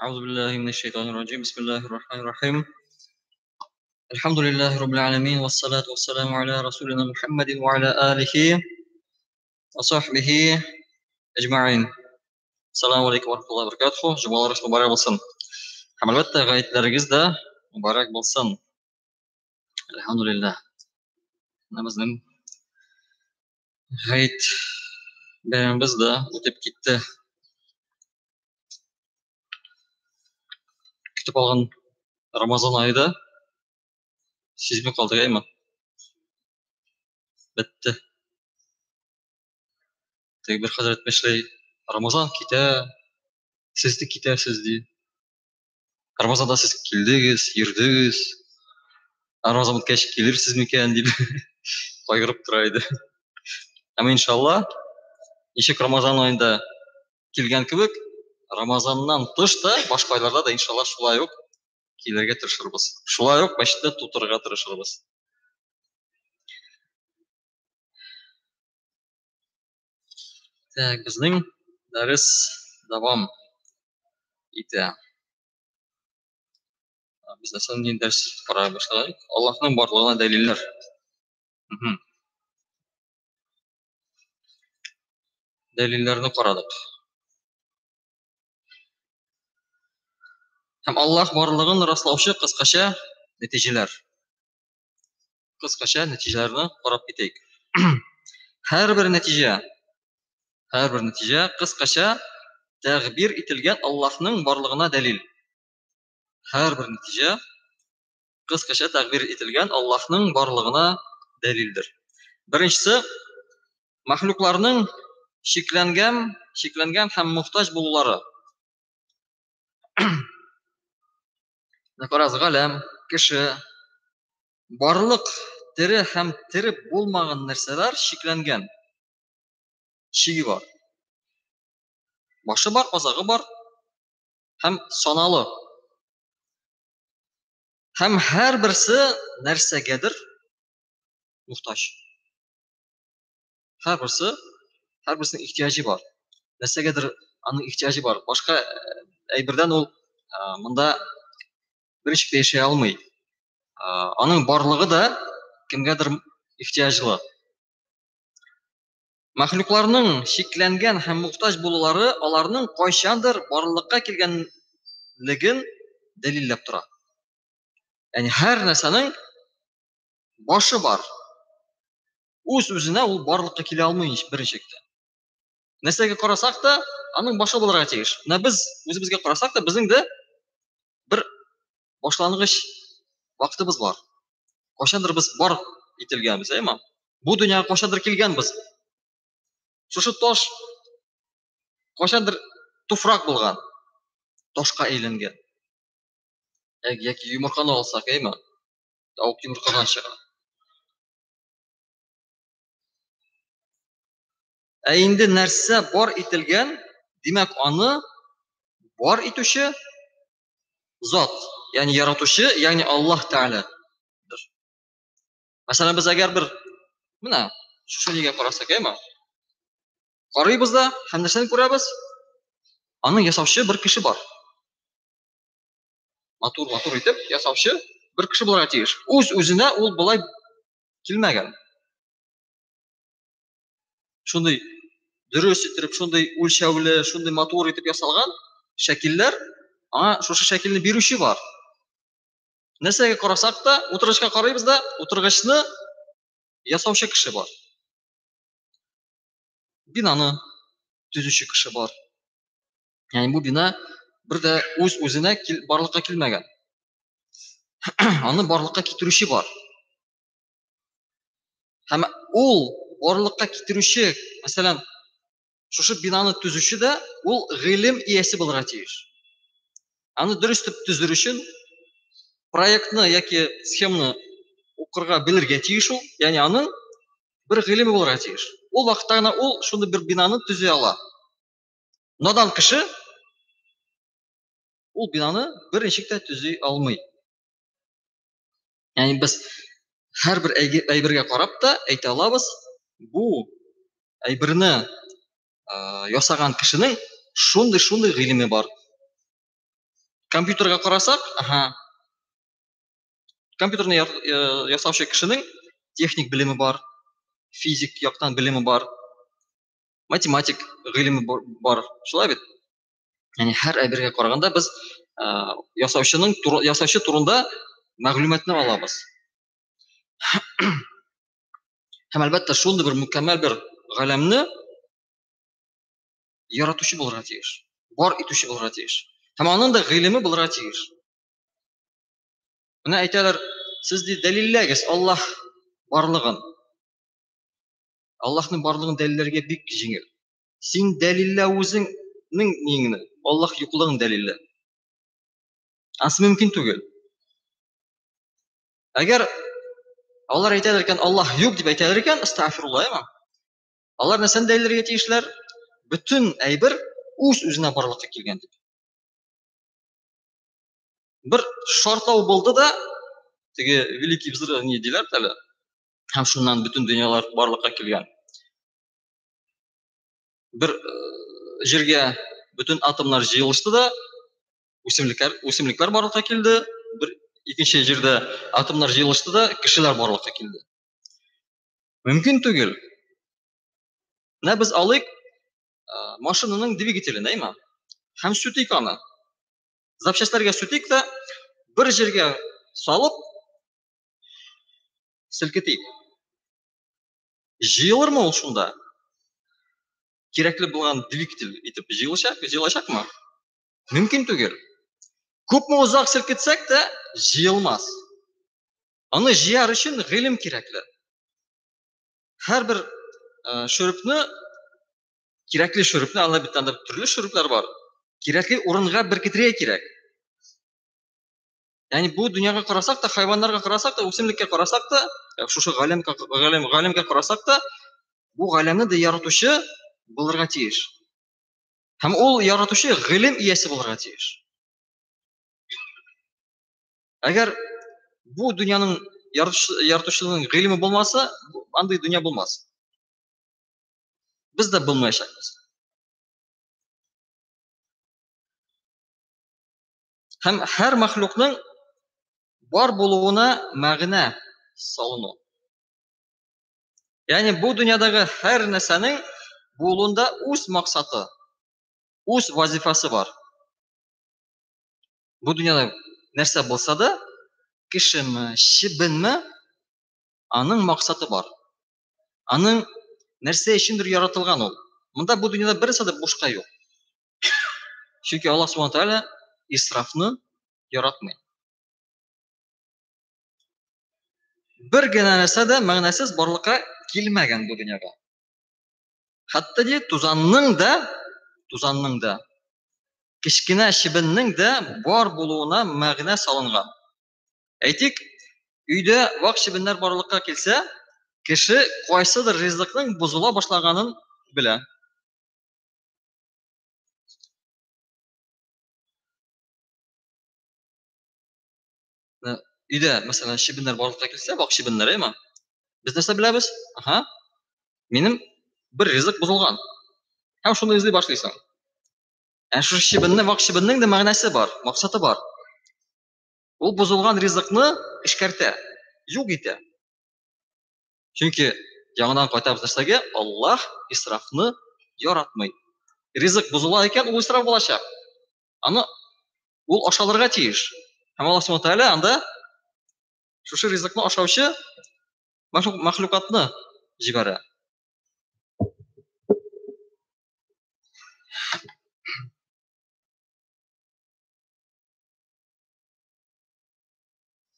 أعوذ بالله من الشيطان الرجيم بسم الله الرحمن الرحيم الحمد لله رب العالمين والصلاة والسلام على رسولنا محمد وعلى آله وصحبه أجمعين. Assalamu alaikum warahmatullahi wabarakatuh. Jumalarınız mübarek olsun. Albatta gayetleriniz de mübarek olsun. Elhamdülillah. Namazın gayet beğenimiz de ötüp gitti. Kütüp alған Ramazan ayda сезбей қалдық әй ма? Бітті. Тек бір Хазірет Мешілей Рамазан кете, сізді кетесіз дейді. Рамазанда сіз келдіңіз, ердіңіз. Рамазан біткеш келерсіз ме екен деп қайғырып тұрайды. Ama inşallah нешек Рамазан айында келген кебек, Рамазаннан тыш та башка айларда да иншалла шулай ук келерге тырышырбыз. Шулай ук мәчеттә тутырырга тырышырбыз. Так, безнең дәрес дәвам итә. Без нәрсәне дәрес карый башладык. Аллаһның барлыгына дәлилләр. Дәлилләрне карадык. Һәм Аллаһ барлыгын раслаучы кыскача нәтиҗәләр. Кыскача нәтиҗәләрне карап китәйек. Һәрбер нәтиҗә кыскача тәгъбир ителгән Аллаһның барлыгына дәлил. Һәрбер нәтиҗә кыскача тәгъбир ителгән Аллаһның барлыгына дәлилдер. Беренчесе мәхлукларның шикләнгән һәм мохтаҗ булулары. Накараз галәм, кеше, барлык тере һәм тере булмаган нәрсәләр шикләнгән. Шиге бар. Башы бар, азагы бар һәм саналы. Һәм һәрберсе нәрсәгәдер мохтаҗ. Һәрберсенең ихтияҗы бар. Нәрсәгәдер аның ихтияҗы бар. Башка әйбердән ул монда берничек яшәй алмый. Аның барлыгы да кемгәдер ихтияҗлы. Мәхлукларның шикләнгән һәм мохтаҗ булулары аларның кайчандыр барлыкка килгәнлеген дәлилләп тора. Ягъни һәр нәрсәнең башы бар. Үз-үзенә ул барлыкка килә алмый беренчектә. Нәрсәгә карасак та, аның башы булырга тиеш. Менә без үзебезгә карасак та, безнең дә бер башлангыч вакытыбыз бар. Кайчандыр без бар ителгәнбез, әйме? Бу дөньяга кайчандыр килгәнбез. Шушы таш кайчандыр туфрак булган. Ташка әйләнгән. Яки йомырканы алсак, әйме? Тауык йомыркадан чыга. Инде нәрсә бар ителгән, димәк аны бар итүче зат, ягъни яратучы, ягъни Аллаһ Тәгалә. Мәсәлән, без әгәр бер менә шушы нигә карасак, әйме? Карыйбыз да, һәм нәрсәне күрәбез? Аның ясаучы бер кеше бар. Матур итеп ясаучы бер кеше булырга тиеш. Үз-үзенә ул булай килмәгән. Шундый дөрес итеп, шундый үлчәүле, шундый матур итеп ясалган шәкилләр, аңа шушы шәкилне бирүче бар. Нәрсәгә карасак та, утыргычка карыйбыз да, утыргычны ясаучы кеше бар. Бинаны төзүче кеше бар. Ягъни бу бина бер дә үз-үзенә барлыкка килмәгән. Аны барлыкка китерүче бар. Һәм ул барлыкка китерүче, мәсәлән, шушы бинаны төзүче дә ул гыйлем иясе булырга тиеш. Аны дөрес итеп төзер өчен проектны яки схеманы укырга белергә тиеш ул, ягъни аның бер гыйлеме булырга тиеш. Ул вакытта гына ул шундый бер бинаны төзей ала. Надан кеше ул бинаны берничек тә төзей алмый. Ягъни без һәрбер әйбергә карап та әйтә алабыз, бу әйберне ясаган кешенең шундый гыйлеме бар. Компьютерга карасак, компьютерны ясаучы кешенең техник белеме бар, физик яктан белеме бар, математик гыйлеме бар. Шулай бит? Яни һәр әйбергә караганда без ясаучы турында мәгълүматны алабыз. Һәм әлбәттә шундый бер мөкәммәл бер галәмне яратучы булырга тиеш. Бар итүче булырга тиеш. Һәм аның да гыйлеме булырга тиеш. Менә әйтәләр, сез ди дәлилләгез Аллаһ барлыгын. Аллаһның барлыгын дәлилләргә бик җиңел. Син дәлиллә үзеңнең нingni, Аллаһ юклыгын дәлиллә. Асы мөмкин түгел. Әгәр алар әйтәләр икән, Аллаһ юк дип әйтәләр икән, астагфирулла, әйме? Алар нәрсәне дәлилләргә тиешләр? Бүтән әйбер үз-үзенә барлыкка килгән дип. Бер шартлау булды да, теге великий взрыв ни диләр әле? Һәм шуннан бүтән дөньялар барлыкка килгән. Бер җиргә бүтән атомнар җыелышты да, үсемлекләр барлыкка килде. Бер икенче җирдә атомнар җыелышты да, кешеләр барлыкка килде. Мөмкин түгел. Менә без алыйк машинаның двигателен, әйме? Һәм сүтик аны. Запчастларга сүтик тә бер җиргә салып селкетик. Җыелырмы ул шунда? Кирәкле булган двигатель итеп җыелачакмы? Мөмкин түгел. Күпме узак селкетсәк тә җыелмас. Аны җыяр өчен гыйлем кирәкле. Һәрбер шөрепне, кирәкле шөрепне, аны бит анда төрле шөрепләр бар. Кирәкле урынга беркетергә кирәк. Яни бу дөньяга карасак та, хайваннарга карасак та, үсемлеккә карасак та, шушы галәмгә карасак та, бу галәмне дә яратучы булырга тиеш. Һәм ул яратучы гыйлем иясе булырга тиеш. Әгәр бу дөньяның яратучылыгының гыйлеме булмаса, андый дөнья булмас. Без дә булмаячакбыз. Һәм һәр мәхлукның бар булуына мәгънә салыну. Яни бу дөньядагы һәр нәрсәнең булуында үз максаты, үз вазифасы бар. Бу дөньяда нәрсә булса да, кешеме, чебенме, аның максаты бар. Аның нәрсә өчендер яратылган ул. Монда бу дөньяда берсе дә бушка юк. Чөнки Аллаһ Субхану Тааля исрафны яратмый. Бер генә нәрсә дә мәгънәсез барлыкка килмәгән бу дөньяга. Хәтта ди тузанның да, кечкенә чебеннең дә бар булуына мәгънә салынган. Әйтик, өйдә вак чебеннәр барлыкка килсә, кеше кайсыдыр ризыкның бузыла башлаганын белә. Өйдә, мәсәлән, чебеннәр барлыкка килсә, вак чебеннәр, әйме? Без нәрсә беләбез? Минем бер ризык бузылган. Һәм шуны эзли башлыйсың. Шушы чебенне, вак чебеннең дә мәгънәсе бар, максаты бар. Ул бузылган ризыкны эшкәртә, юк итә. Чөнки яңадан кайтабыз нәрсәгә? Аллаһ исрафны яратмый. Ризык бузыла икән, ул исраф булачак. Аны ул ашалырга тиеш. Һәм Аллаһ Субхану Тааля анда шушы ризыкны ашаучы мәхлукатны җибәрә.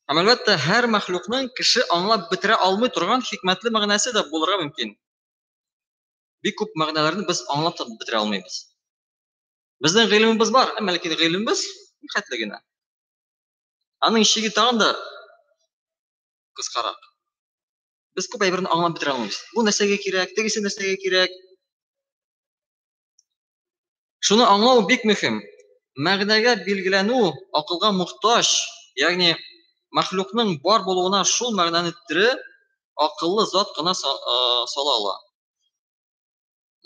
Һәм әлбәттә һәр мәхлукның кеше аңлап бетерә алмый торган хикмәтле мәгънәсе дә булырга мөмкин. Бик күп мәгънәләрне без аңлап та бетерә алмыйбыз. Безнең гыйлемебез бар, әмма ләкин гыйлемебез хәтле генә. Аның чиге тагын да кыскарак. Без күп әйберне аңлап бетерә алмыйбыз. Бу нәрсәгә кирәк, тегесе нәрсәгә кирәк. Шуны аңлау бик мөһим. Мәгънәгә билгеләнү акылга мохтаҗ, ягъни мәхлукның бар булуына шул мәгънәне тире акыллы зат кына сала ала.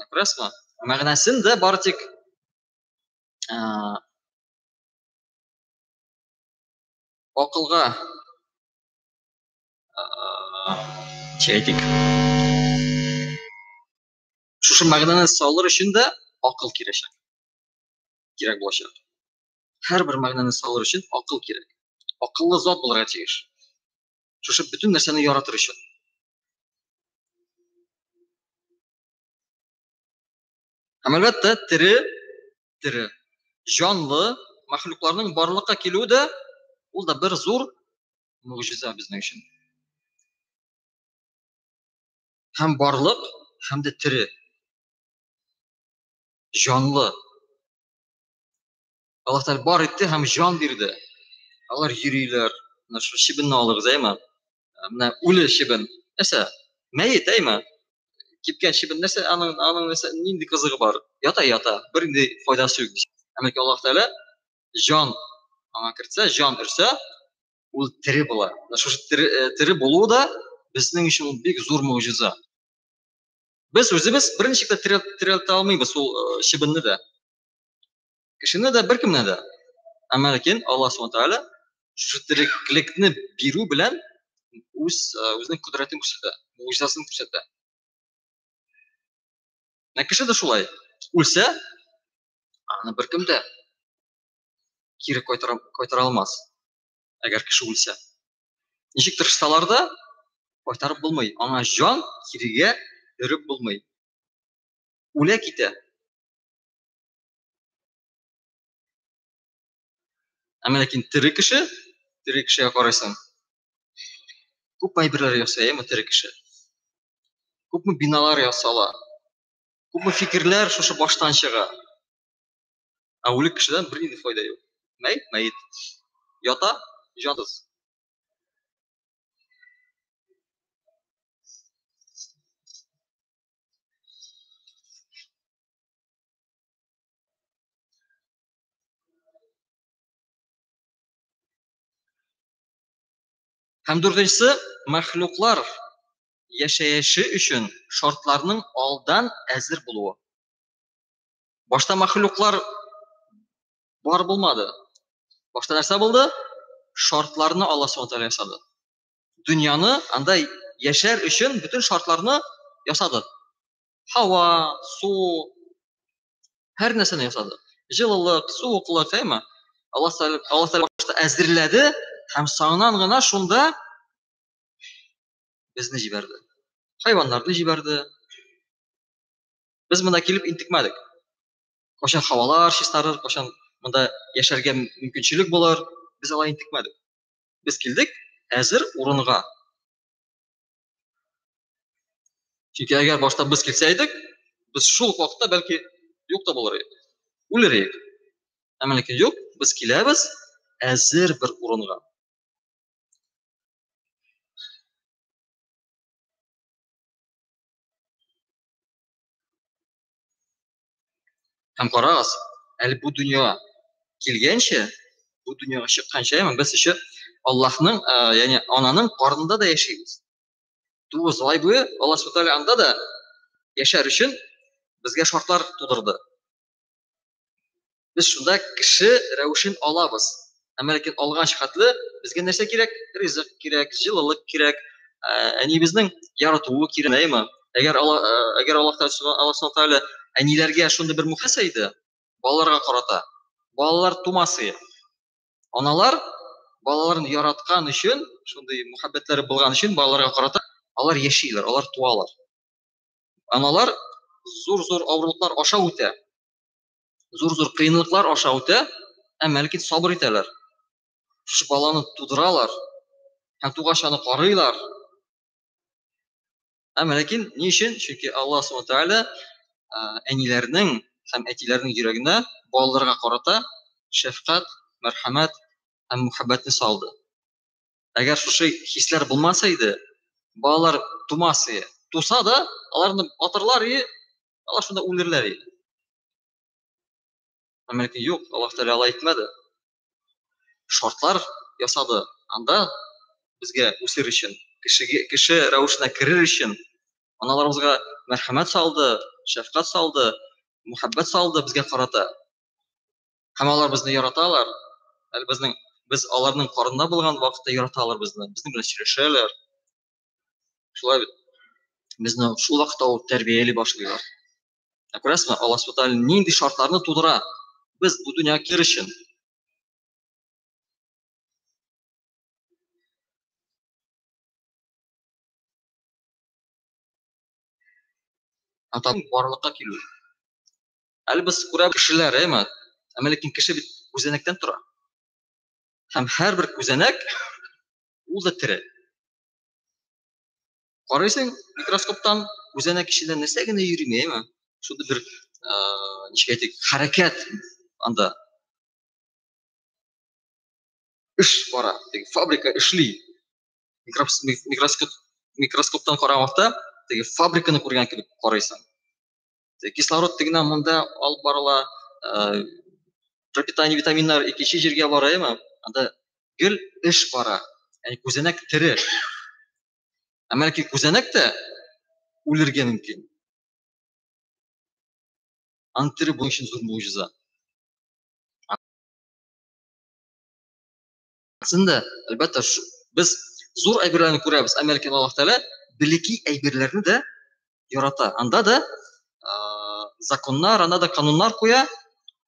Күрәсезме? Мәгънәсен дә бары тик акылга әйтик. Шушы мәгънәне салыр өчен дә акыл кирәк булачак. Һәрбер мәгънәне салыр өчен акыл кирәк. Акыллы зат булырга тиеш. Шушы бүтән нәрсәне яратыр өчен. Һәм әлбәттә тере, җанлы мәхлукларның барлыкка килүе дә ул да бер зур мөгъҗиза безнең өчен. Һәм барлык, һәм дә тере, җанлы. Аллаһ Тәгалә бар итте һәм җан бирде. Алар йөриләр. Менә шу чибенне алыгыз, әйме? Менә үле чибен. Нәрсә? Мәйет, әйме? Кипкән чибен нәрсә? Аның нәрсә нинди кызыгы бар? Ята, бер нинди файдасы юк. Әмма Аллаһ Тәгалә җан аңа кертсә, җан өрсә, ул тере була. Шу тере булуы да безнең өчен ул бик зур мөгъҗиза. Без үзебез берничә терелтә алмыйбыз ул чибенне дә. Кешене дә беркемне дә. Әмма ләкин Аллаһ Субхану Тәгалә шу тереклекне бирү белән үзенең кодрәтен күрсәтә, мөгъҗизасын күрсәтә. Кеше дә шулай. Үлсә, аны беркем дә кире кайтара алмас. Әгәр кеше үлсә. Ничек тырышсалар да кайтарып булмый. Аңа җан кирегә өреп булмый. Үлә китә. Әмма ләкин тере кешегә карайсың. Күп әйберләр ясый, тере кеше. Күпме биналар ясала. Күпме фикерләр шушы баштан чыга. Ә үлек кешедән бер нинди файда юк. Мәйет. Ята, җансыз. Һәм дүртенчесе, мәхлуклар яшәеше өчен шартларның алдан әзер булуы. Башта мәхлуклар бар булмады. Башта нәрсә булды? Шартларны Аллаһ Субхану Тәгалә ясады. Дөньяны андай яшәр өчен бүтән шартларны ясады. Һава, су, һәр нәрсәне ясады. Җылылык, суыклык, әйме? Аллаһ Тәгалә башта әзерләде һәм соңыннан гына шунда безне җибәрде. Хайваннарны җибәрде. Без монда килеп интекмәдек. Кашан һавалар чистарыр, кашан монда яшәргә мөмкинчелек булыр, без алай интекмәдек. Без килдек әзер урынга. Чөнки әгәр башта без килсә идек, без шул вакытта бәлки юк та булыр идек. Үлер идек. Әмма ләкин юк, без киләбез әзер бер урынга. Һәм карагыз, әле бу дөньяга килгәнчә, бу дөньяга чыкканча, без еще Аллаһның, ягъни ананың карнында да яшибез. 9 ай буе Аллаһ Субхану Тәгалә анда да яшәр өчен безгә шартлар тудырды. Без шунда кеше рәвешен алабыз. Әмма ләкин алган хәтле безгә нәрсә кирәк? Ризык кирәк, җылылык кирәк, әнибезнең яратуы кирәк. Әгәр Аллаһ Субхану Тәгалә әниләргә шундый бер мөхәсә иде, балаларга карата. Балалар тумасы. Аналар балаларын яраткан өчен, шундый мөхәббәтләре булган өчен балаларга карата алар яшиләр, алар туалар. Аналар зур авырлыклар аша үтә. Зур кыенлыклар аша үтә, әмма ләкин сабыр итәләр. Шушы баланы тудыралар, һәм тугач аны карыйлар. Әмма ләкин ни өчен? Чөнки Аллаһ Субхану Тәгалә әниләрнең һәм әтиләрнең йөрәгенә балаларга карата шәфкать, мәрхәмәт һәм мөхәббәтне салды. Әгәр шушы хисләр булмаса иде, балалар тумасы, туса да, аларны атырлар и алар шунда үлерләр иде. Әмма ләкин юк, Аллаһ Тәгалә алай итмәде. Шартлар ясады. Анда безгә үсер өчен, кеше рәвешенә керер өчен аналарыбызга мәрхәмәт салды, шәфкать салды, мөхәббәт салды безгә карата. Һәм алар безне яраталар. Әле безнең Без аларның карында булган вакытта яраталар безне. Безнең белән сөйләшәләр. Шулай бит. Безне шул вакытта ул тәрбияли башлыйлар. Күрәсезме, Аллаһ Субхану ва Тааля нинди шартларны тудыра без бу дөньяга килер өчен. Атам барлыкка килү. Әле без күрә кешеләр, әмма ләкин кеше бит күзәнәктән тора. Һәм һәрбер күзәнәк ул да тере. Карыйсың микроскоптан күзәнәк эчендә нәрсә генә йөрими, әмма шундый бер ничек әйтик, хәрәкәт анда эш бара, теге фабрика эшли. Микроскоптан караган вакытта теге фабриканы күргән кебек карыйсың. Кислород тегенә монда алып барыла, пропитание витаминнар икенче җиргә бара, әмма анда гел эш бара. Яни күзәнәк тере. Әмма ләкин күзәнәк тә үлергә мөмкин. Аны тере бу өчен зур муҗиза. Aslında әлбәттә без зур әйберләрне күрәбез, әмма ләкин Аллаһ Тәгалә билеки әйберләрне дә ярата. Анда да законнар, анда да кануннар куя.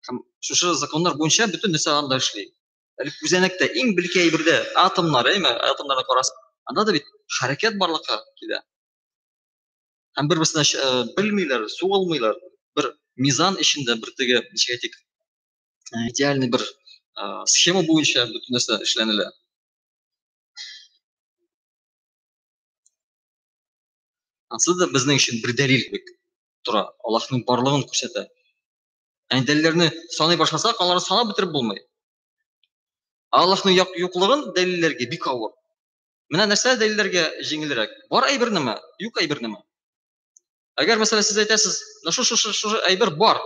Һәм шушы законнар буенча бөтен нәрсә анда эшли. Әле күзәнәктә иң билеки әйбердә атомнар, атомнарны карас. Анда да бит хәрәкәт барлыкка килә. Һәм бер-берсенә белмиләр, сугылмыйлар. Бер мизан эчендә бер теге ничек әйтик, идеальный бер схема буенча бөтен нәрсә эшләнелә. Aslında безнең өчен бер дәлил кебек тора. Аллаһның барлыгын күрсәтә. Әни дәлилләрне саный башласак, аларны санап бетереп булмый. Аллаһның юклыгын дәлилләргә бик авыр. Менә нәрсә дәлилләргә җиңелрәк? Бар әйбернеме? Юк әйбернеме? Әгәр мәсәлән сез әйтәсез, шу әйбер бар.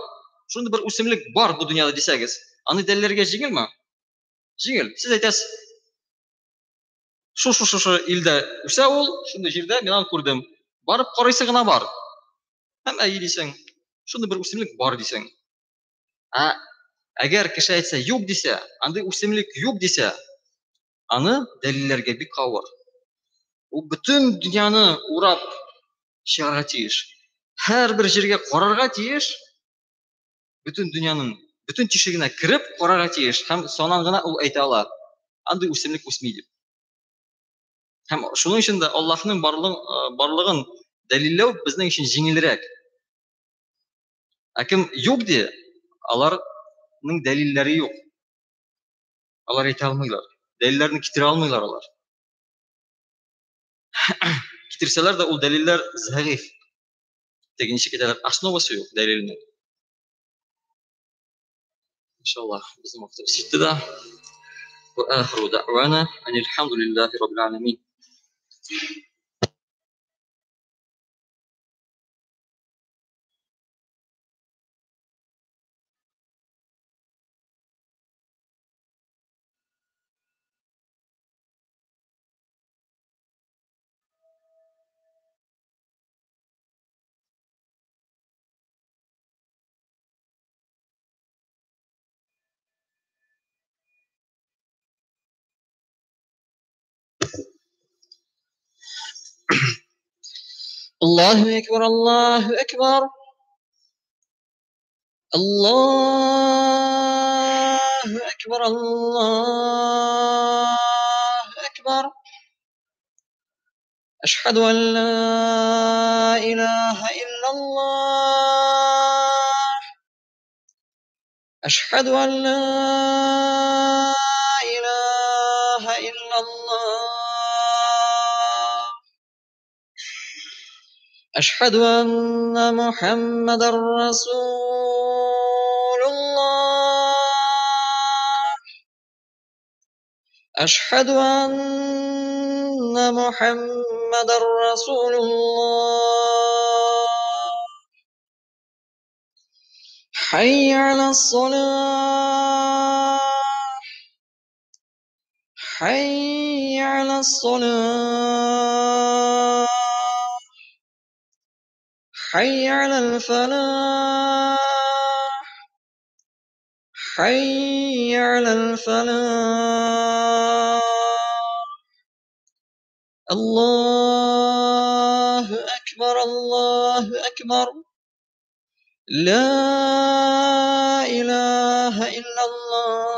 Шундый бер үсемлек бар бу дөньяда дисәгез, аны дәлилләргә җиңелме? Җиңел. Сез әйтәсез, шу илдә үсә ул, шундый җирдә мин аны күрдем. Барып карыйсы гына бар. Һәм әйе дисәң, шундый бер үсемлек бар дисәң. Әгәр кеше әйтсә юк дисә, андый үсемлек юк дисә, аны дәлилләргә бик авыр. Ул бөтен дөньяны урап чыгарга тиеш. Һәрбер җиргә карарга тиеш. Бөтен дөньяның бөтен тишегенә кирип карарга тиеш. Һәм сонан гына ул әйтә ала. Андый үсемлек үсми дип. Һәм шуның өчен дә Аллаһның барлыгын дәлилләү безнең өчен җиңелрәк. Кем юк ди, аларның дәлилләре юк. Алар әйтә алмыйлар. Дәлилләрне китерә алмыйлар алар. Китерсәләр дә ул дәлилләр зәгыйф. Тегенче китәләр, основасы юк дәлилнең. Иншаллах, безнең вакыт җитте дә. Ва ахиру дәъвана анил хамдулиллаһи раббил аламин. Allahu ekber, Allahu ekber. Allahu ekber, Allahu ekber. Eşhedü en la ilahe illallah. Eşhedü en la ilahe illallah. أشهد أن محمدا رسول الله. أشهد أن محمدا رسول الله. حي على الصلاة. حي على الصلاة. حي على الفلاح. حي على الفلاح. الله أكبر الله أكبر. لا إله إلا الله.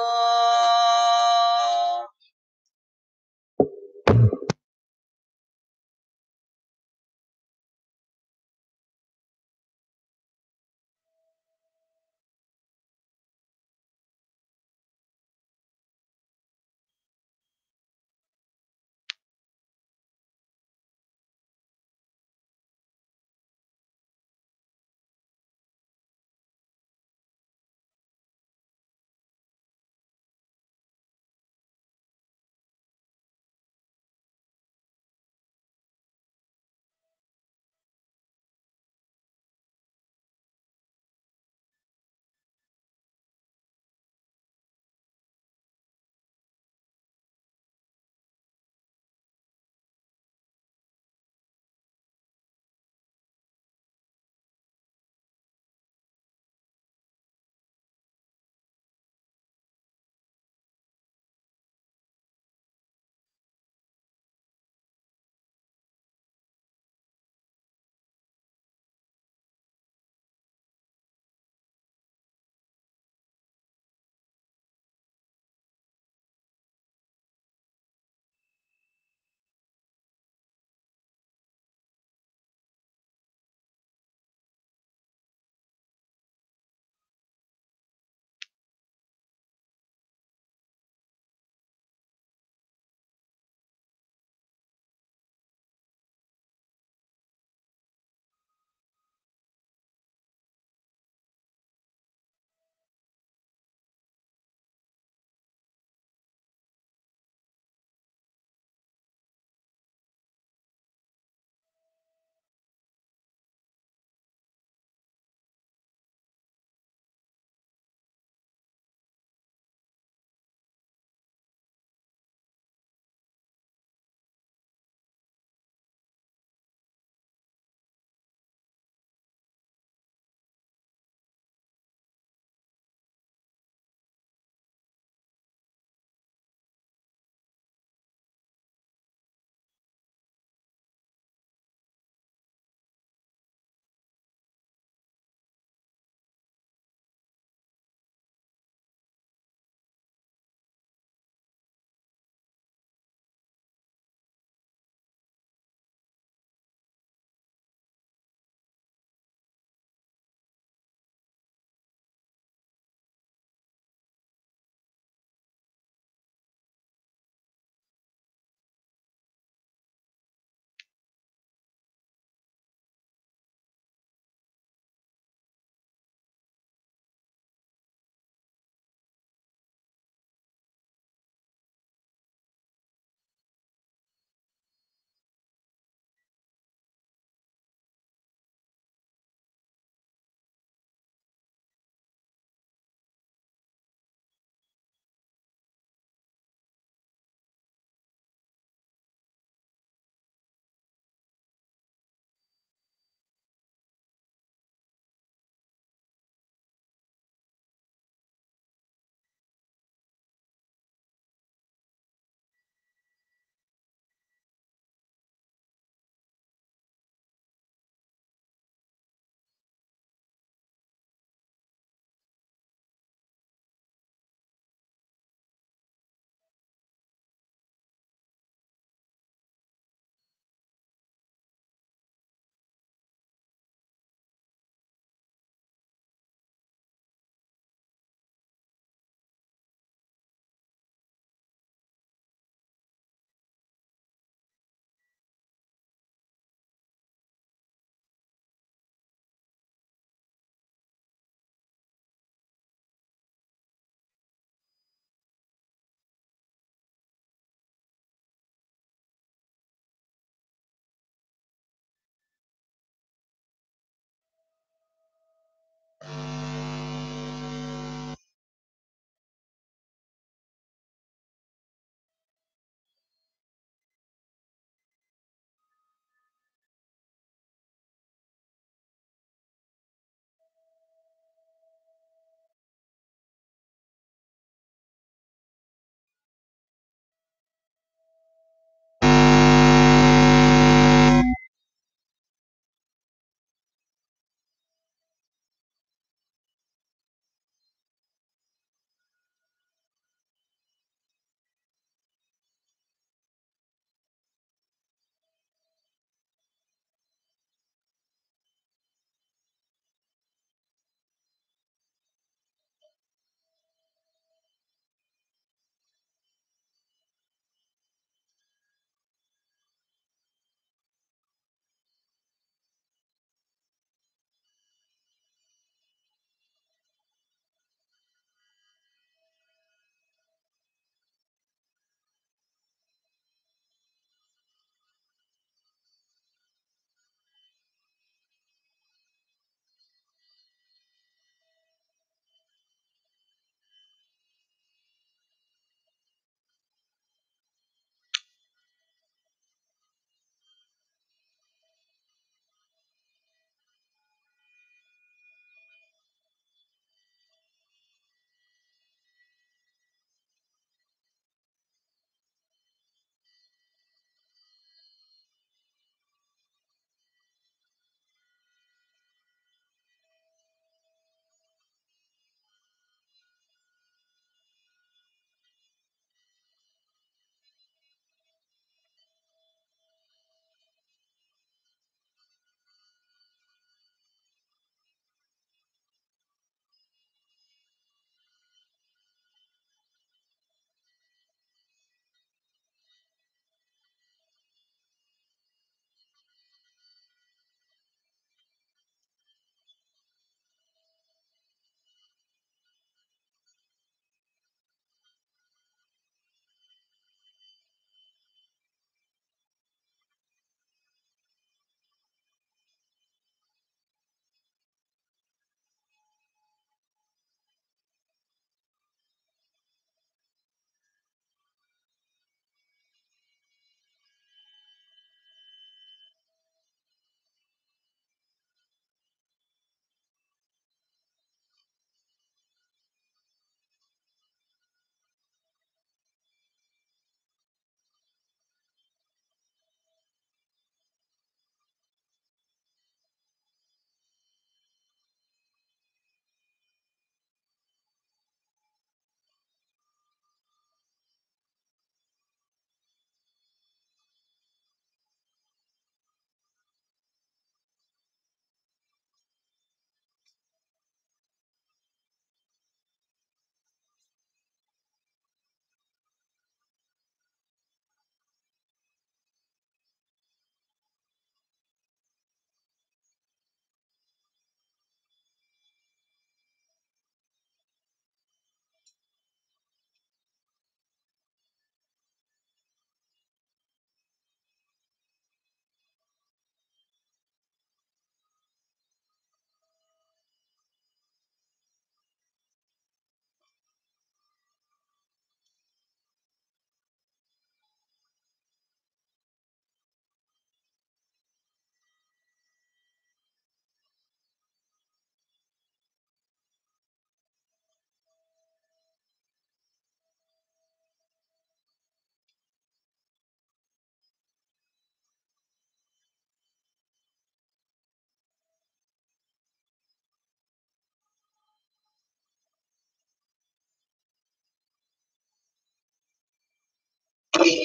الله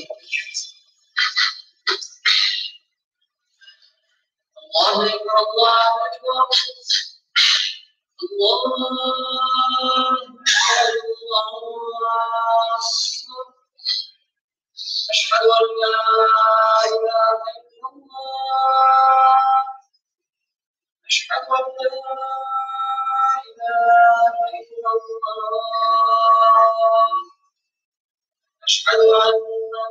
أكبر الله أكبر الله أشهد أن لا إله إلا الله أشهد أن لا إله إلا الله أشهد أن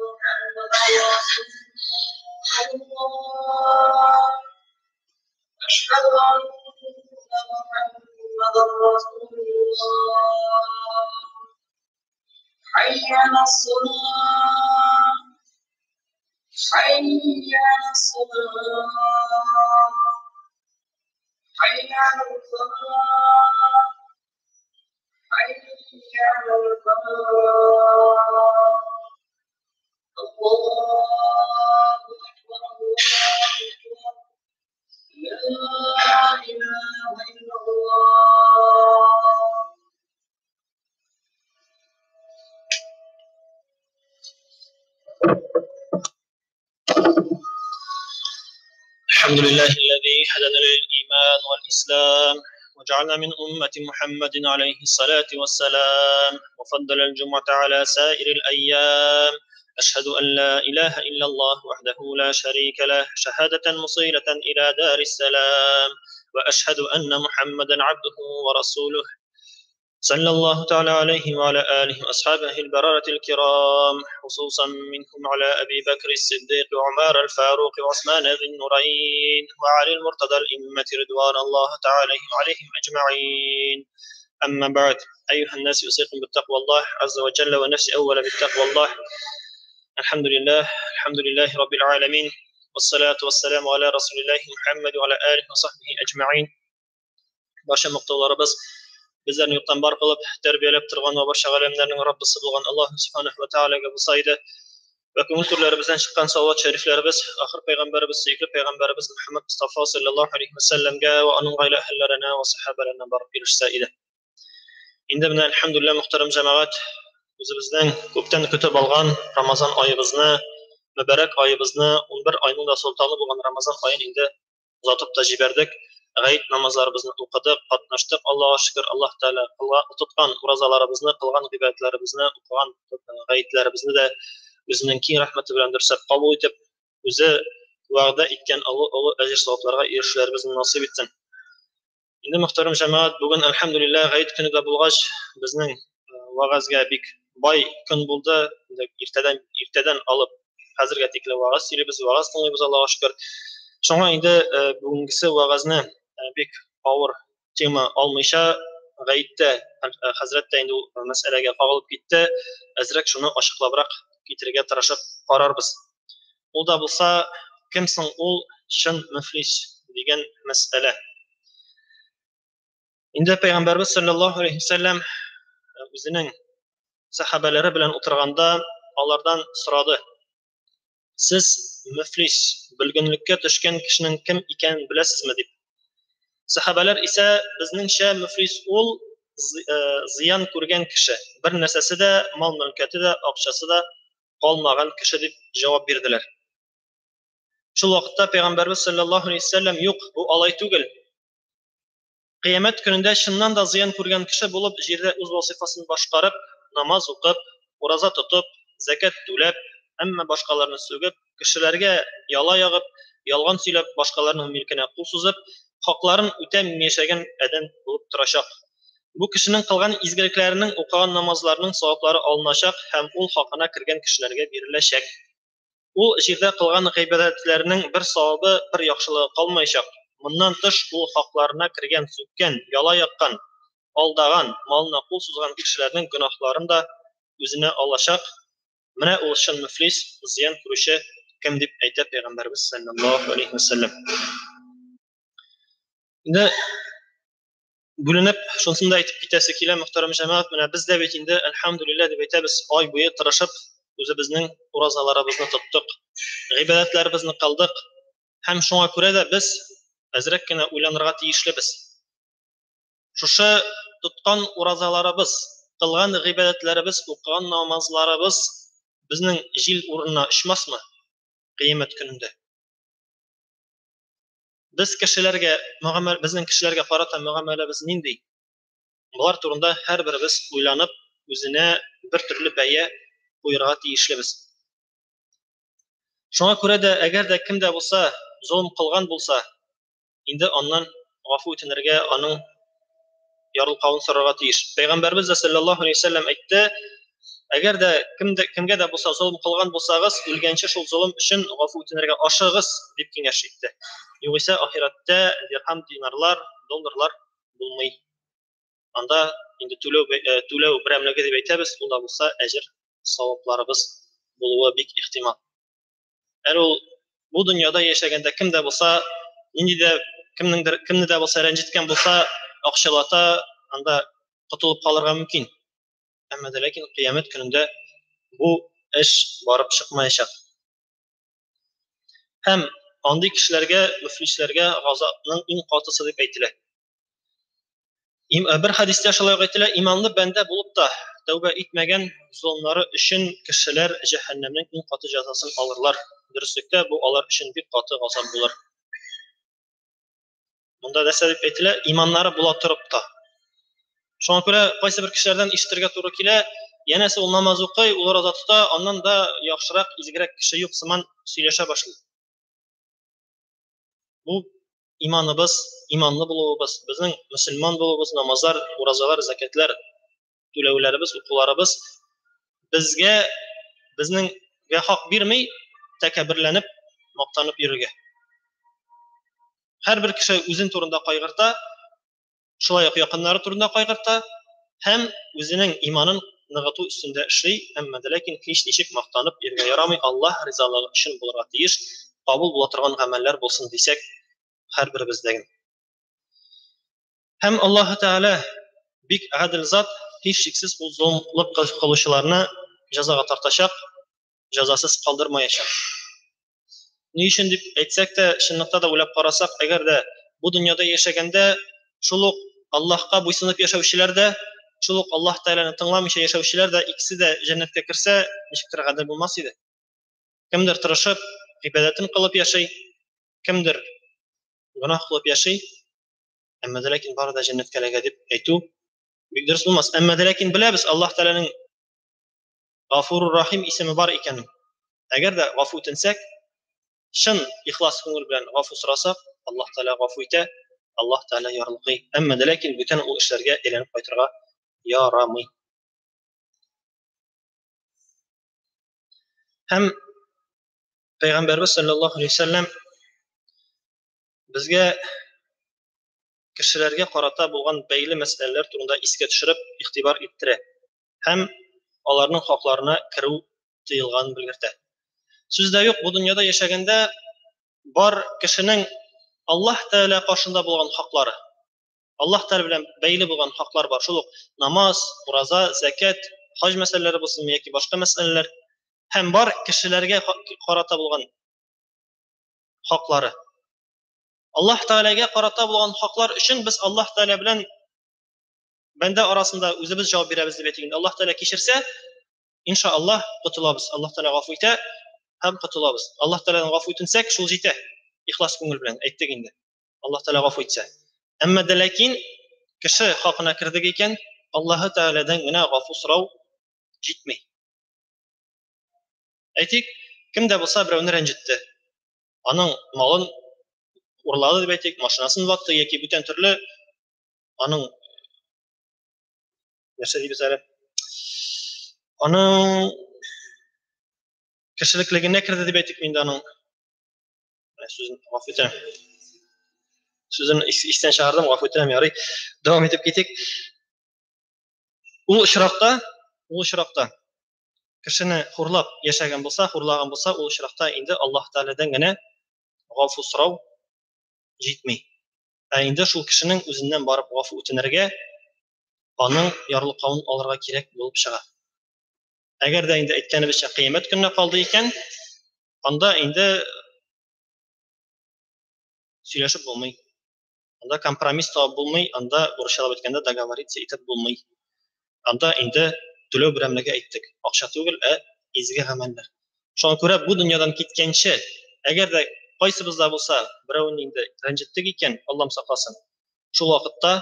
محمدا رسول الله أشهد أن محمدا رسول الله حي على الصلاة حي على الصلاة حي على الفلاح حي على الفلاح الله أكبر الله أكبر لا إله إلا الله الحمد لله الذي هدانا للإيمان والإسلام وجعلنا من أمة محمد عليه الصلاة والسلام وفضل الجمعة على سائر الأيام أشهد أن لا إله إلا الله وحده لا شريك له شهادة مصيرة إلى دار السلام وأشهد أن محمدا عبده ورسوله صلى الله تعالى عليه وعلى آله وأصحابه البررة الكرام خصوصا منهم على أبي بكر الصديق وعمر الفاروق وعثمان ذي النورين وعلي المرتضى الأئمة رضوان الله تعالى عليهم أجمعين أما بعد أيها الناس أوصيكم بتقوى الله عز وجل ونفسي أولا بتقوى الله الحمد لله رب العالمين والصلاة والسلام على رسول الله محمد وعلى آله وصحبه أجمعين برشا مقتولارыбыз bizlarni yurtdan bar qilib tarbiyalab turgan va barcha alamlarning Rabbisi bo'lgan Alloh subhanahu va taolaga bo'lsaydi va ko'ngil turlarimizdan chiqqan salovat shariflarimiz oxir payg'ambarimiz suyukli payg'ambarimiz Muhammad Mustafa sallallohu alayhi vasallamga va uning oila ahllariga va sahobalariga borib kelishsa edi. Endi mana alhamdulillah muhtaram jamoat o'zimizdan ko'pdan kutib olgan Ramazon oyimizni, muborak oyimizni 11 oyning da sultoni bo'lgan Ramazon oyini endi uzatib tajibardik. G'ayb namozlarimizni o'qidik, qatnashdik. Allohga shukr, Alloh taolo tutgan ro'zalarimizni, qilgan g'ibatlarimizni, o'qigan g'ayiblarimizni de o'zining keng rahmati bilan dursab qabul etib, o'zi va'da etgan Alloh ajr savoblarga erishishlarimizni nasib etsin. Endi muhtaram jamoat, bugun alhamdulillah g'ayb kunida bo'lg'ach, bizning va'zga bek boy kun bo'ldi. Ertadan olib hozirga tekla va'z, biz va'z qilamiz Allohga shukr. Şoňa endi bugünkisi wagazni bek awır tema almışa gaýtda Hazrat endi meseleге kagılıp gitdi. Azrak şunu aşyklabrak getirige tiraşyp qararбыз. Ol da bolsa kimsiň ol şyn müflis digen mesele. Endi Peygamberimiz sallallahu aleyhi ve sellem özüniň sahabalary bilen oturganda alardan sorady. Siz müflis, bilginlikka düşken kişinin kim eken bilasizmi dip. Sahabalar ise bizningçe müflis ol ziyan ko'rgan kishi, bir narsasi de, mal mülketi de, akçası da kalmagan kishi dip javob berdiler. Şu vaqtda Peygamberimiz sallallahu aleyhi ve sellem yok, bu alay tugil. Kıyamet gününde şundan da ziyan ko'rgan kishi bulup jerde öz vazifasını başkarıp, namaz okup, oraza tutup, zakat төлep, amma başkalarını sögüp, kişilerge yala yağıp, yalgan söylep, başkalarının mülkine kul suzıp, hakların ötemeyeceğin eden bulup duracak. Bu kişinin kılgan izgeliklerinin, okuyan namazlarının savapları alınacak, hem ul hakkına kirgen kişilerge birilecek. Ul jerde kılgan gıybetlerinin bir savabı, bir yaxşılığı kalmayacak. Bundan dış ul haklarına kirgen, sökken, yala yakkan, aldagan, malına kul suzgan kişilerinin günahlarını da özüne alacak. Mine ol şın müflis, ziyan kuruşu kim dip ayta Peygamberimiz sallallahu aleyhi ve sellem. Indi bölünüp şonsunda aytip gitesi kile muhtaram cemaat, mine biz de indi elhamdülillah dip aytamiz, ay boyu tırışıp özümüzning urazalarimizni tuttuk, g'ibadetlarimizni qildik. Hem şoňa ko'ra da biz azrakkina o'ylanirga tegişlibiz. Şuşa tutgan urazalarimiz, qilgan g'ibadetlarimiz, o'qigan namazlarimiz безнең җил урынына очмасмы кыямәт көнендә? Безнең кешеләргә карата мөгамәләбез нинди? Булар турында һәрберебез уйланып, үзенә бер төрле бәя куярга тиешлебез. Шуңа күрә дә, әгәр дә кемдә булса, зулым кылган булса, инде аннан гафу үтенергә, аның ярылкавын сорарга тиеш. Пәйгамбәрбез саллаллаһу алейһи ва саллям әйтте: әгәр дә кемгә дә булса зулым кылган булсагыз, үлгәнче шул зулым өчен гафу үтенергә ашыгыз дип киңәш итте. Югыйсә ахиратта дирхам, динарлар, долларлар булмый. Анда инде түләү берәмлеге дип әйтәбез, ул да булса әҗер, савапларыбыз булуы бик ихтимал. Әле ул бу дөньяда яшәгәндә кемдә булса, кемне дә булса рәнҗеткән булса, акчалата, анда котылып калырга мөмкин. Әмма ләкин кыямәт көнендә бу эш барып чыкмаячак. Һәм андый кешеләргә, мөфлисләргә газапның иң катысы дип әйтелә. Бер хадистә шулай әйтелә: иманлы бәндә булып та тәүбә итмәгән зулымнары өчен кешеләр җәһәннәмнең иң каты җәзасын алырлар. Дөреслектә бу алар өчен бик каты газап булыр. Монда нәрсә дип әйтелә? Иманнары була торып та. Шуңа күрә кайсы бер кешеләрдән ишетергә туры килә, янәсе ул намаз укый, ул роза тота, аннан да яхшырак, изгерәк кеше юк сыман сөйләшә башлый. Бу иманыбыз, иманлы булуыбыз, безнең мөселман булуыбыз, намазлар, уразалар, закатлар, түләүләребез, укуларыбыз безнеңгә хак бирми, тәкәбберләнеп, мактанып йөрергә. Һәрбер кеше үзен турында кайгырта, шулай ук якыннары турында кайгырта һәм үзенең иманын ныгыту өстендә эшли, әмма ләкин һич ничек мактанып йөрергә ярамый. Аллаһ ризалыгы өчен булырга тиеш, кабул була торган гамәлләр булсын дисәк, һәрберебездәге. Һәм Аллаһ Тәгалә бик гадел зат, һич шиксез ул зулымлык кылучыларны җәзага тартачак, җәзасыз калдырмаячак. Ни өчен дип әйтсәк тә, чынлыкта да уйлап карасак, әгәр дә бу дөньяда яшәгәндә шул ук Аллаһка буйсынып яшәүчеләр дә, шул ук Аллаһ Тәгаләне тыңламыйча яшәүчеләр дә икесе дә җәннәткә керсә, ничектер гадел булмас иде. Кемдер тырышып, гыйбадәтен кылып яши, кемдер гынаһ кылып яши, әмма ләкин бары да җәннәткә ләгә дип әйтү бик дөрес булмас. Әмма ләкин беләбез, Аллаһ Тәгаләнең Гафурур Рахим исеме бар икәнен. Әгәр дә гафу үтенсәк, шын ихлас күңел белән гафу сорасак, Аллаһ Тәгалә гафу итә, Аллаһ Тәгалә ярлыкый. Әмма ләкин бүтән ул эшләргә әйләнеп кайтырга ярамый. Һәм Пәйгамбәрбез саллаллаһу алейһи ва саллям безгә кешеләргә карата булган бәйле мәсьәләләр турында искә төшереп, игътибар иттерә һәм аларның хакларына керү тыелганын белгертә. Сүздә юк, бу дөньяда яшәгәндә бар кешенең Аллаһ Тәгалә каршында булган хаклары, Аллаһ Тәгалә белән бәйле булган хаклар бар. Шул ук намаз, ураза, закат, хаҗ мәсьәләләре булсын яки башка мәсьәләләр, һәм бар кешеләргә карата булган хаклары. Аллаһ Тәгаләгә карата булган хаклар өчен без Аллаһ Тәгалә белән бәндә арасында үзебез җавап бирәбез дип әйтик. Аллаһ Тәгалә кичерсә, иншааллаһ котылабыз. Аллаһ Тәгалә гафу итә һәм котылабыз. Аллаһ Тәгаләдән гафу үтенсәк, шул җитә. Ихлас күңел белән әйттек инде. Аллаһ Тәгалә гафу итсә. Әмма ләкин кеше хакына кирдек икән, Аллаһ Тәгаләдән генә гафу сорау җитми. Әйтик, кемдә булса берәүне рәнҗетте. Аның малын урлады дип әйтик, машинасын ватты яки бүтән төрле аның нәрсә дибез әле? Аның кешелеклегенә кирде дип әйтик инде аның. Сүзен гафу итәм. Сүзен истән чыгардым, гафу итәм, ярый. Дәвам итеп китик. Ул очракта кешене хурлап яшәгән булса, хурлаган булса, ул очракта инде Аллаһ Тәгаләдән генә гафу сорау җитми. Инде шул кешенең үзеннән барып гафу үтенергә, аның ярлыкавын алырга кирәк булып чыга. Әгәр дә инде әйткәнебезчә кыямәт көненә калды икән, анда инде сөйләшеп булмый. Анда компромисс табып булмый, анда урысчалап әйткәндә договориться итеп булмый. Анда инде түләү берәмлеге әйттек. Акча түгел, изге гамәлләр. Шуңа күрә бу дөньядан киткәнче, әгәр дә кайсыбызда булса, берәүне инде рәнҗеттек икән, Аллам сакласын. Шул вакытта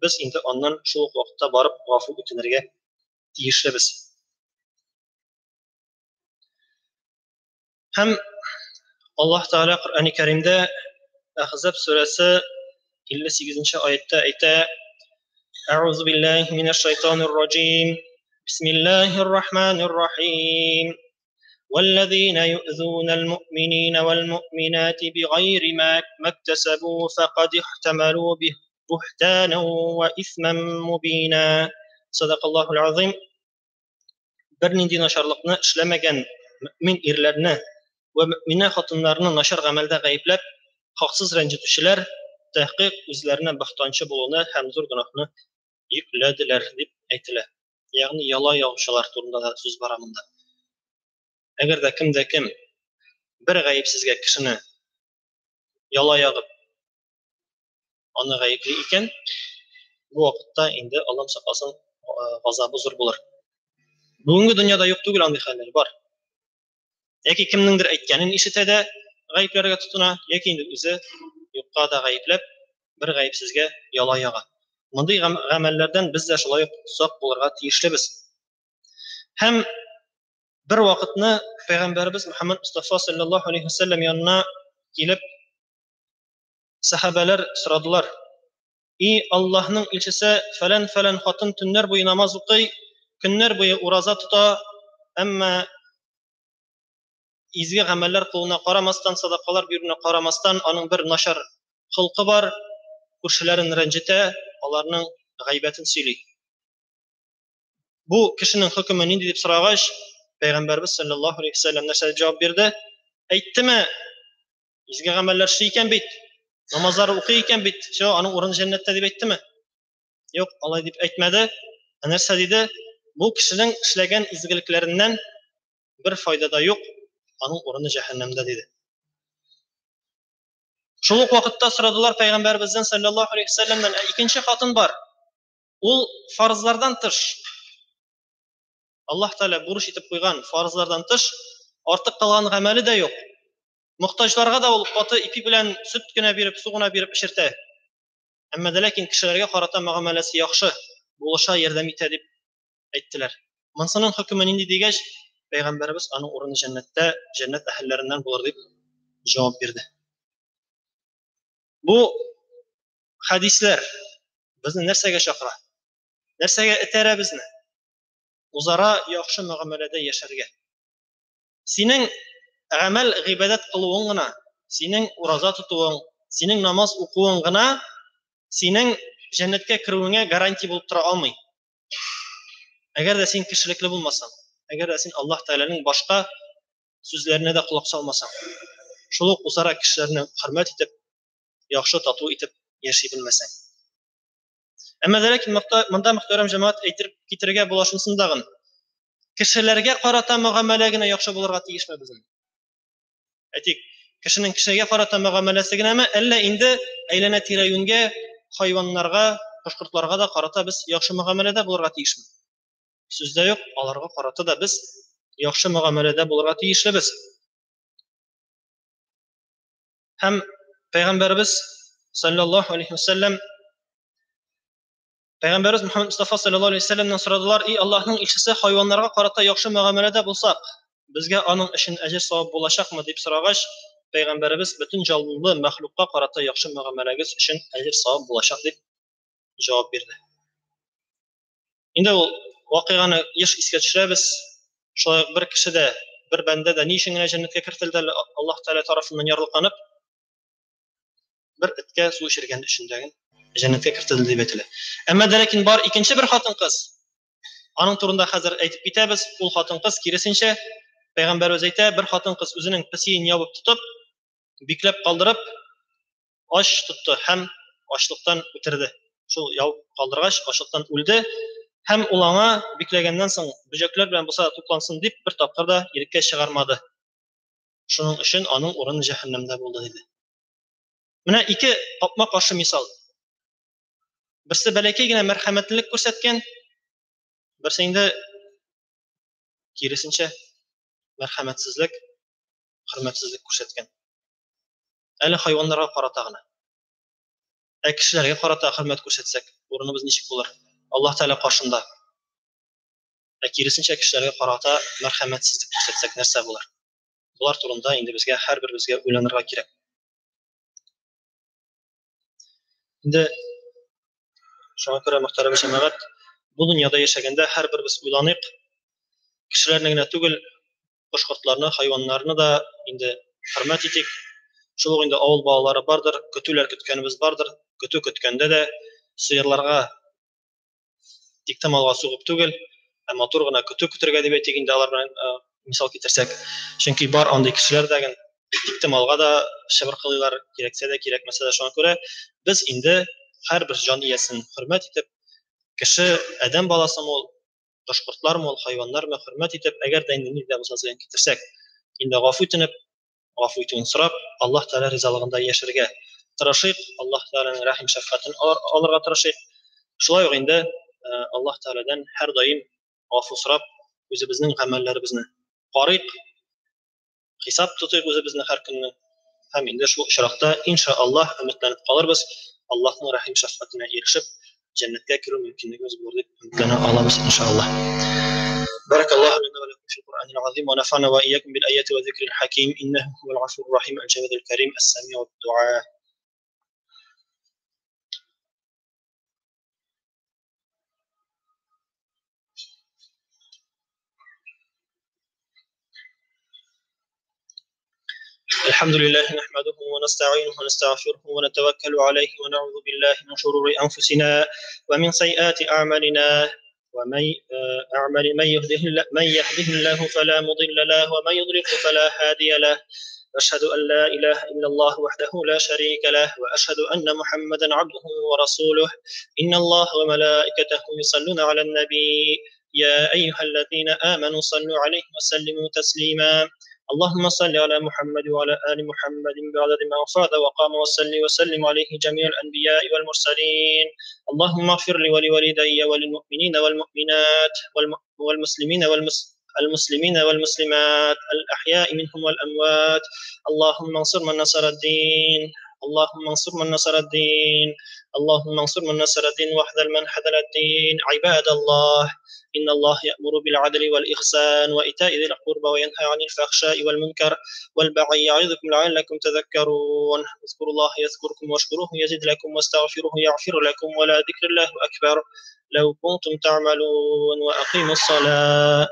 без инде аннан шул вакытта барып гафу үтенергә тиешлебез. Һәм Аллаһ Тәгалә Коръән-и Кәримдә Ахзаб сүрәсе 58-нче аятта әйтә: Аузу биллаһи минаш шайтанир раҗим. Бисмиллаһир рахманир рахим. والذين يؤذون المؤمنين والمؤمنات بغير ما اكتسبوا فقد احتملوا بهتانا وإثما مبينا. صدق الله العظيم. Бернинди нашарлыкны эшләмәгән мөмин ирләрне ва мөминә хатыннарны нашар гамәлдә гаепләп, хаксыз рәнҗетүчеләр тәхкыйк үзләренә бахтанчы булуны һәм зур гөнаһны йөкләделәр дип әйтелә. Ягъни яла яучылар турында да сүз бара монда. Әгәр дә кем бер гаепсезгә кешене яла ягып аны гаепли икән, бу вакытта инде Аллам сакласын газабы зур булыр. Бүгенге дөньяда юк түгел андый хәлләр бар. Яки кемнеңдер әйткәнен ишетә дә гаепләргә тотына, яки инде үзе юкка да гаепләп бер гаепсезгә яла яга. Мондый гамәлләрдән без дә шулай сак булырга тиешлебез. Һәм bir вакытны Пәйгамбәрбез Мөхәммәд Мустафа саллаллаһу алейхи ва саллям янына килеп сахабалар сорадылар: "И Аллаһның илчесе, фәлән хатын төннәр буе намаз укый, көннәр буе ураза тота, әмма изге гамәлләр кылуына карамастан, садакалар бирүенә карамастан, аның бер начар хылкы бар, күршеләрен рәнҗетә, аларның гайбәтен сөйли. Бу кешенең хөкеме нинди дип сорагач, Пәйгамбәрбез саллаллаһу алейхи ва саллям нәрсә дип җавап бирде? Әйттеме? Изге гамәлләр эшли икән бит, намазлар укый икән бит, шо аның урыны җәннәттә дип әйттеме? Юк, алай дип әйтмәде. Нәрсә диде? Бу кешенең эшләгән изгелекләреннән бер файда да юк, аның урыны җәһәннәмдә диде. Шул ук вакытта сорадылар Пәйгамбәрбездән саллаллаһу алейхи ва саллямнан: "Икенче хатын бар. Ул фарызлардан тыш, Аллаһ Тәгалә бурыч итеп куйган фарызлардан тыш, артык кылган гамәле дә юк. Мохтаҗларга да ул каты ипи белән сөт кенә биреп, су гына биреп эшертә. Әмма дә ләкин кешеләргә карата мөгамәләсе яхшы, булыша ярдәм итә" дип әйттеләр. Монсының хөкеме нинди дигәч, Пәйгамбәрбез аның урыны җәннәттә, җәннәт әһелләреннән булыр дип җавап бирде. Бу хадисләр безне нәрсәгә чакыра? Нәрсәгә этәрә безне? Узара яхшы мөгамәләдә яшәргә. Синең гамәл гыйбадат кылуың гына, синең ураза тотуың, синең намаз укуың гына синең җәннәткә керүеңә гарантия булып тора алмый. Әгәр дә син кешелекле булмасаң, әгәр дә син Аллаһ Тәгаләнең башка сүзләренә дә кулак салмасаң, шул ук узара кешеләрне хөрмәт итеп, яхшы тату итеп яши белмәсәң. Әмма дә ләкин монда мөхтәрәм җәмәгать әйтеп китәргә була шунсын дагын. Кешеләргә карата мөгамәлә генә яхшы булырга тиешме безнең? Әйтик, кешенең кешегә карата мөгамәләсе генәме, әллә инде әйләнә тирә-юньгә, хайваннарга, кош-кортларга да карата без яхшы мөгамәләдә булырга тиешме? Сүздә юк, аларга карата да без яхшы мөгамәләдә булырга тиешлебез. Һәм Пәйгамбәрбез саллаллаһу алейхи ва саллям Пәйгамбәрбез Мөхәммәд Мустафа саллаллаһу алейхи ва саллямнан сорадылар: "И Аллаһның илчесе, хайваннарга карата яхшы мөгамәләдә булсак, безгә аның өчен әҗер савап булачакмы?" дип сорагач, Пәйгамбәрбез бөтен җанлы мәхлукка карата яхшы мөгамәләгез өчен әҗер савап булачак дип җавап бирде. Инде ул вакыйганы еш искә төшерәбез. Шулай бер кешедә, бер бәндә дә ни өчен генә җәннәткә кертелде Аллаһ Тәгалә тарафыннан ярлыкланып, бер эткә су эчергән өчен җәннәткә кертелде дип әйтелә. Әмма дә ләкин бар икенче бер хатын-кыз. Аның турында хәзер әйтеп китәбез. Ул хатын-кыз киресенчә Пәйгамбәрбез әйтә, бер хатын-кыз үзенең песиен ябып тотып, бикләп калдырып, ач тотты һәм ачлыктан үтерде. Шул ябып калдыргач, ачлыктан үлде. Һәм ул аңа бикләгәннән соң бүҗәкләр белән булса туплансын дип бер тапкыр да иреккә чыгармады. Шуның өчен аның урыны җәһәннәмдә булды диде. Менә ике капма каршы мисал. Берсе бәләкәй генә мәрхәмәтлелек күрсәткән, берсе инде Kirisinçe merhametsizlik, hürmetsizlik ko'rsatgan. Әле hayvanlarga карата гына. Кешеләргә карата хөрмәт күрсәтсәк, урыныбыз ничек булыр? Аллаһ Тәала каршында. Киресенчә кешеләргә карата мәрхәмәтсезлек күрсәтсәк, нәрсә булыр? Булар турында инде безгә һәрберебезгә уйланырга кирәк. Инде шуңа күрә мөхтәрәм җәмәгать, бу дөньяда яшәгәндә һәрберебез уйланыйк. Кешеләрне генә түгел, башкортларны, хайваннарны да инде хөрмәт итик. Шул ук инде авыл балалары бардыр, көтүләр көткәнебез бардыр. Көтү көткәндә дә сыерларга тиктемалга сугып түгел, матур гына көтү көтәргә дип әйтик инде алар белән мисал китерсәк. Чөнки бар андый кешеләр дә тиктемалга да шыбыр кылыйлар, кирәксә дә кирәкмәсә дә шуңа күрә без инде һәрбер җан иясен хөрмәт итеп, кеше адәм баласын ул, башкортлармы ул, хайваннармы хөрмәт итеп, әгәр дә инде нидә булса зыян китерсәк, инде гафу итеп, гафу итүен сорап, Аллаһ Тәала ризалыгында яшәргә тырышыйк, Аллаһ Тәаланың рәхим шәфкатен алырга тырышыйк. Шулай ук инде Аллаһ Тәаладан һәр даим гафу сорап, үзебезнең гамәлләребезне карыйк, хисап тотыйк үзебезне һәр көнне. Һәм инде шул очракта иншааллаһ өметләнеп калырбыз, Аллаһның рәхим шәфкатенә ирешеп, җәннәткә кирү мөмкинлегебез булыр дип өметләнә алабыз иншааллаһ. Barakallahu lana wa lakum fil Qur'anil azim wa nafa'ana wa iyyakum bil ayati wa dhikril hakim innahu huwal ghafurur rahim al jawadul karim as-sami'u ad-du'a. الحمد لله نحمده ونستعينه ونستغفره ونتوكل عليه ونعوذ بالله من شرور أنفسنا ومن سيئات أعمالنا من يهده الله فلا مضل له ومن يضلل فلا هادي له أشهد أن لا إله إلا الله وحده لا شريك له وأشهد أن محمدا عبده ورسوله إن الله وملائكته يصلون على النبي يا أيها الذين آمنوا صلوا عليه وسلموا تسليما اللهم صل على محمد وعلى آل محمد بعدد ما فاض وقام وصلي وسلم عليه جميع الأنبياء والمرسلين اللهم اغفر لي ولوالدي وللمؤمنين والمؤمنات والمسلمين والمسلمات الأحياء منهم والأموات اللهم انصر من نصر الدين اللهم انصر من نصر الدين اللهم انصر من نصر الدين واحذر من حذر الدين عباد الله إن الله يأمر بالعدل والإحسان وإيتاء ذي القربى وينهى عن الفحشاء والمنكر والبغي يعظكم لعلكم تذكرون اذكروا الله يذكركم واشكروه يزد لكم واستغفروه يغفر لكم ولا ذكر الله أكبر لو كنتم تعملون وأقيموا الصلاة.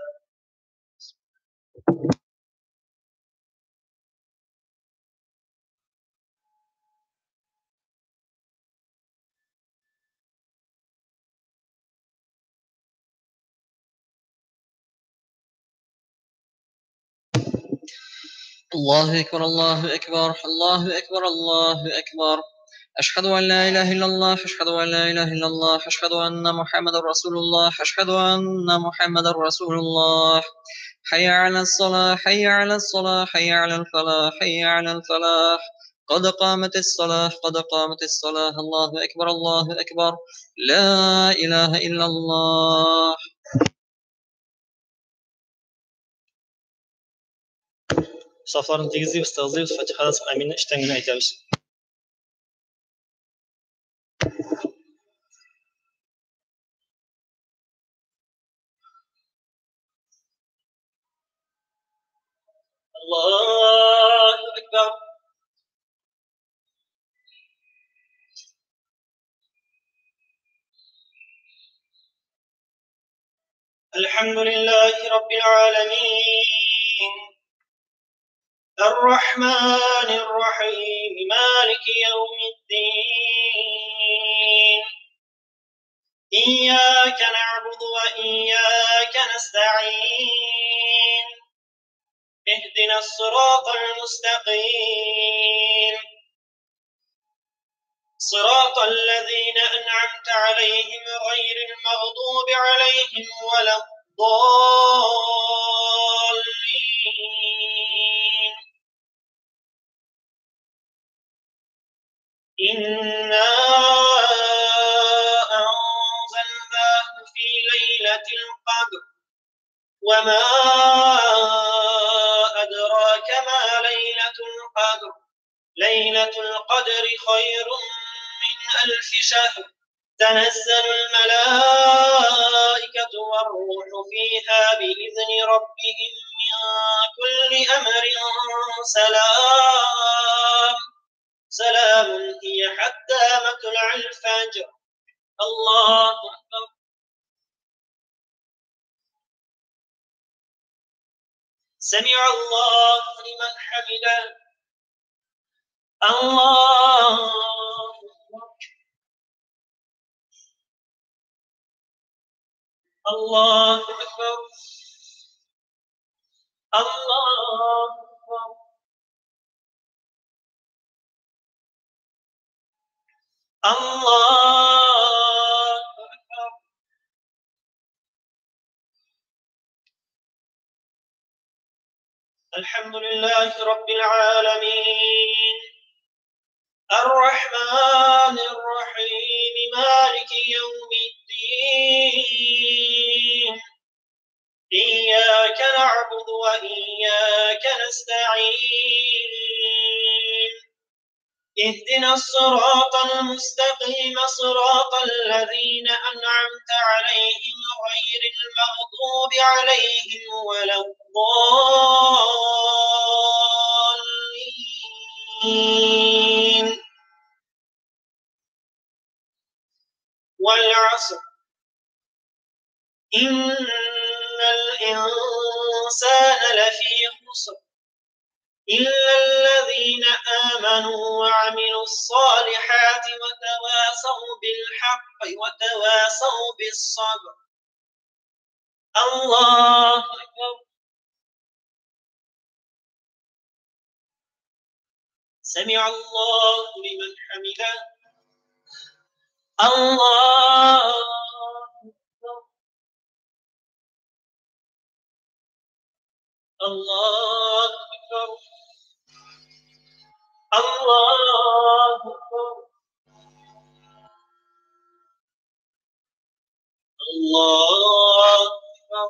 الله أكبر الله أكبر الله أكبر الله أكبر أشهد أن لا إله إلا الله أشهد أن لا إله إلا الله أشهد أن محمد رسول الله أشهد أن محمد رسول الله حي على الصلاة حي على الصلاة حي على الفلاح حي على الفلاح قد قامت الصلاة قد قامت الصلاة الله أكبر الله أكبر لا إله إلا الله. Saflarını tegizleyip, tağızlayıp, Fatiha'dan sonra Amin'le işten güne aytamiz. Allahu Ekber. Elhamdülillahi Rabbil alemin. الرحمن الرحيم مالك يوم الدين إياك نعبد وإياك نستعين اهدنا الصراط المستقيم صراط الذين أنعمت عليهم غير المغضوب عليهم ولا الضالين إنا أنزلناه في ليلة القدر وما أدراك ما ليلة القدر ليلة القدر خير من 1000 شهر تنزل الملائكة والروح فيها بإذن ربهم من كل أمر سلام هي حتى مطلع الفجر. الله أكبر. سمع الله لمن حمده. الله أكبر. الله أكبر. الله أكبر. الله أكبر. الحمد لله رب العالمين الرحمن الرحيم مالك يوم الدين إياك نعبد وإياك نستعين اهدنا الصراط المستقيم صراط الذين أنعمت عليهم غير المغضوب عليهم ولا الضالين. والعصر إن الإنسان لفي خسر إلا الذين آمنوا وعملوا الصالحات وتواصوا بالحق وتواصوا بالصبر. الله أكبر. سمع الله لمن حمده. الله أكبر. الله أكبر. الله أكبر. الله أكبر.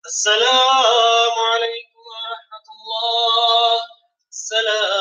السلام عليكم ورحمة الله. السلام